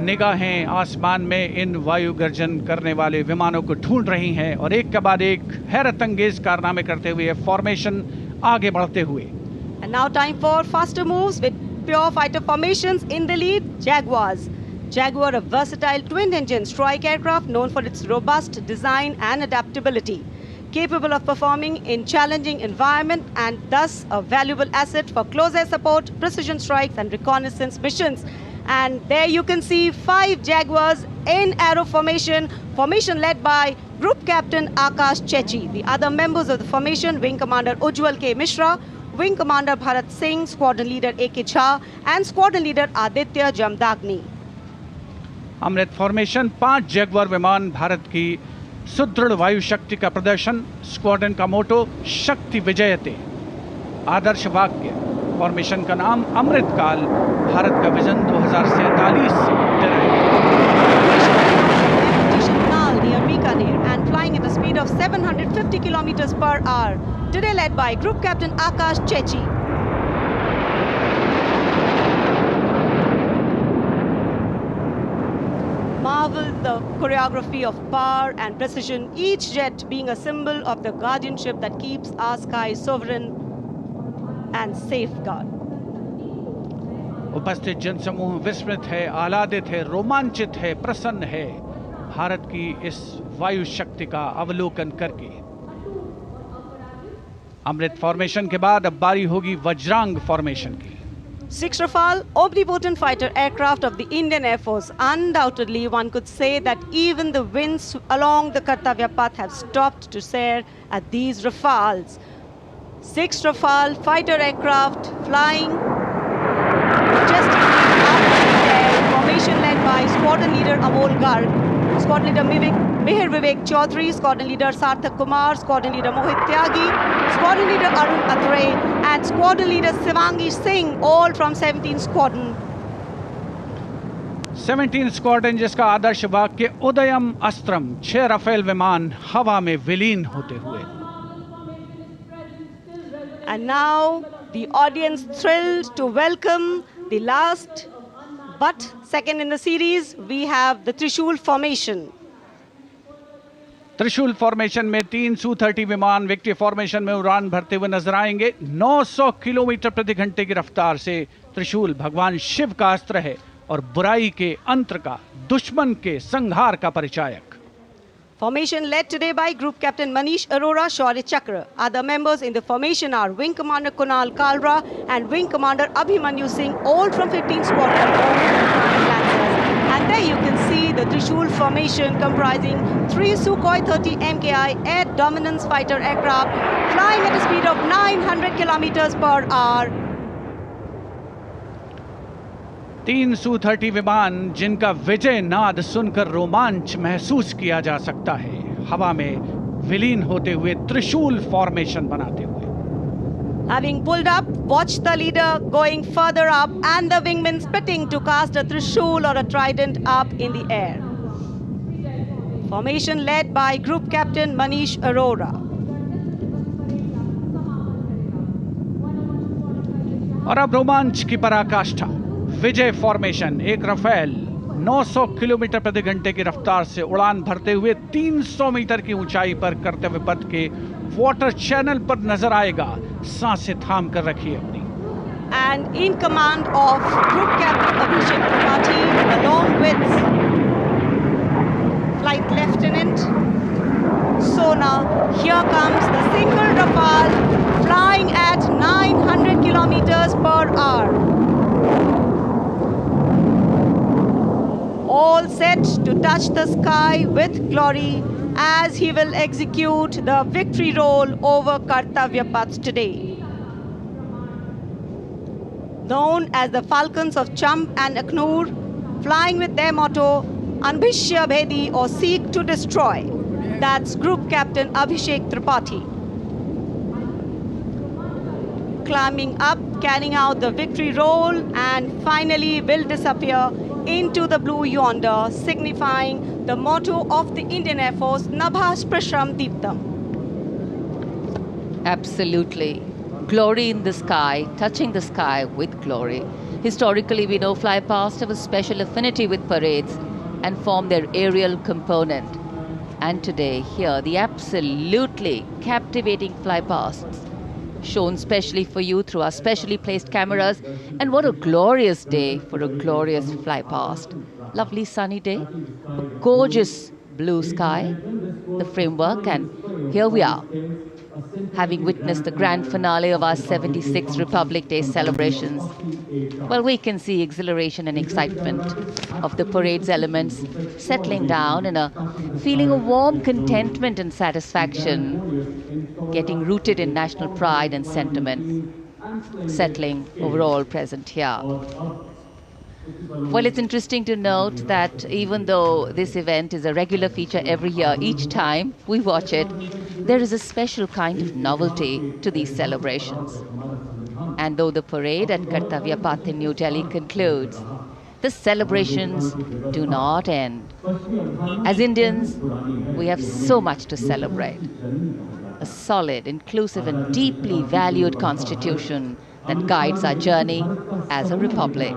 निगाहें आसमान में इन वायु गर्जन करने वाले विमानों को ढूंढ रही हैं और एक के बाद एक हैरत अंगेज कारनामे करते हुए फॉर्मेशन आगे बढ़ते हुए। And now time for faster moves with pure fighter formations. In the lead, Jaguars. Jaguar, a versatile twin-engine strike aircraft known for its robust design and adaptability, capable of performing in challenging environment and thus a valuable asset for close air support, precision strikes and reconnaissance missions. And there you can see 5 Jaguars in arrow formation led by Group Captain Akash Chechi. The other members of the formation, Wing Commander Ujjwal K. Mishra, Wing Commander Bharat Singh, Squadron Leader A.K. Jha and Squadron Leader Aditya Jamdagni. Amrit formation 5 Jaguar विमान, भारत की सुदृढ़ वायु शक्ति का प्रदर्शन। Squadron का मोटो शक्ति विजयते, आदर्श वाक्य। फॉर्मेशन का नाम अमृत काल, भारत का विजन 2047 से Near Bikaner and flying at a speed of 750 kilometers per hour. Today led by Group Captain Akash Chechi. Marvel the choreography of power and precision, each jet being a symbol of the guardianship that keeps our skies sovereign and safeguard. उपस्थित जनसमूह विस्मित है, आह्लादित है, रोमांचित है, प्रसन्न है भारत की इस वायु शक्ति का अवलोकन करके। अमृत फॉर्मेशन के बाद अब बारी होगी वज्रांग फॉर्मेशन की। 6 Rafale, omnipotent fighter aircraft of the Indian Air Force. Undoubtedly, one could say that even the winds along the Kartavya path have stopped to stare at these Rafales. 6 Rafale fighter aircraft flying majestically up in the air. Formation led by Squadron Leader Amol Garg, Squadron Leader Mihir Vivek Chaudhary, Squadron Leader Sarthak Kumar, Squadron Leader Mohit Tyagi, Squadron Leader Arun Athare and Squadron Leader Shivangi Singh, all from 17 Squadron. 17 squadron, जिसका आदर्श वाक्य उदयम अस्त्रम, 6 Rafale विमान हवा में विलीन होते हुए। And now the audience thrilled to welcome the last but second in the series. We have the Trishul formation. त्रिशूल formation में 3 Su-30 विमान विक्ट्री फॉर्मेशन में उड़ान भरते हुए नजर आएंगे। 900 किलोमीटर प्रति घंटे की रफ्तार से त्रिशूल भगवान शिव का अस्त्र है और बुराई के अंत का, दुश्मन के संहार का परिचायक। Formation led today by Group Captain Manish Arora, Shaurya Chakra. Other members in the formation are Wing Commander Kunal Kalra and Wing Commander Abhimanyu Singh, all from 15 Squadron. And there you can see the Trishul formation comprising 3 Sukhoi 30 MKI air dominance fighter aircraft flying at a speed of 900 kilometers per hour. 3 Su-30 विमान जिनका विजय नाद सुनकर रोमांच महसूस किया जा सकता है, हवा में विलीन होते हुए त्रिशूल फॉर्मेशन बनाते हुए। Having pulled up, watch the leader going further up and the wingmen spitting to cast a trishul or a trident up in the air. Formation led by Group Captain Manish Arora. और अब रोमांच की पराकाष्ठा, विजय formation. एक Rafale 900 kilometre प्रति घंटे की रफ्तार से उड़ान भरते हुए 300 मीटर की ऊंचाई पर कर्तव्य पथ के वाटर चैनल पर नजर आएगा। सांसें थाम कर रखिए अपनी। And in command of Group Captain Abhishek Tripathi, along with Flight Lieutenant Sona, here comes the single Rafale flying at 900 kilometers per hour. All set to touch the sky with glory as he will execute the victory roll over Kartavya Path today. Known as the Falcons of Champ and Aknoor, flying with their motto, Anbhishya Bhedi or Seek to Destroy. That's Group Captain Abhishek Tripathi. Climbing up, carrying out the victory roll and finally will disappear into the blue yonder, signifying the motto of the Indian Air Force, Nabha Sprisham Deeptam. Absolutely. glory in the sky, touching the sky with glory. Historically, we know flypasts have a special affinity with parades and form their aerial component. And today, here, the absolutely captivating flypasts shown specially for you through our specially placed cameras. And what a glorious day for a glorious flypast. Lovely sunny day, a gorgeous blue sky, the framework, and here we are, having witnessed the grand finale of our 76th Republic Day celebrations. Well, we can see exhilaration and excitement of the parade's elements settling down in a feeling of warm contentment and satisfaction, getting rooted in national pride and sentiment, settling overall present here. Well, it's interesting to note that even though this event is a regular feature every year, each time we watch it, there is a special kind of novelty to these celebrations. And though the parade at Kartavya Path in New Delhi concludes, the celebrations do not end. As Indians, we have so much to celebrate. A solid, inclusive, and deeply valued constitution that guides our journey as a republic.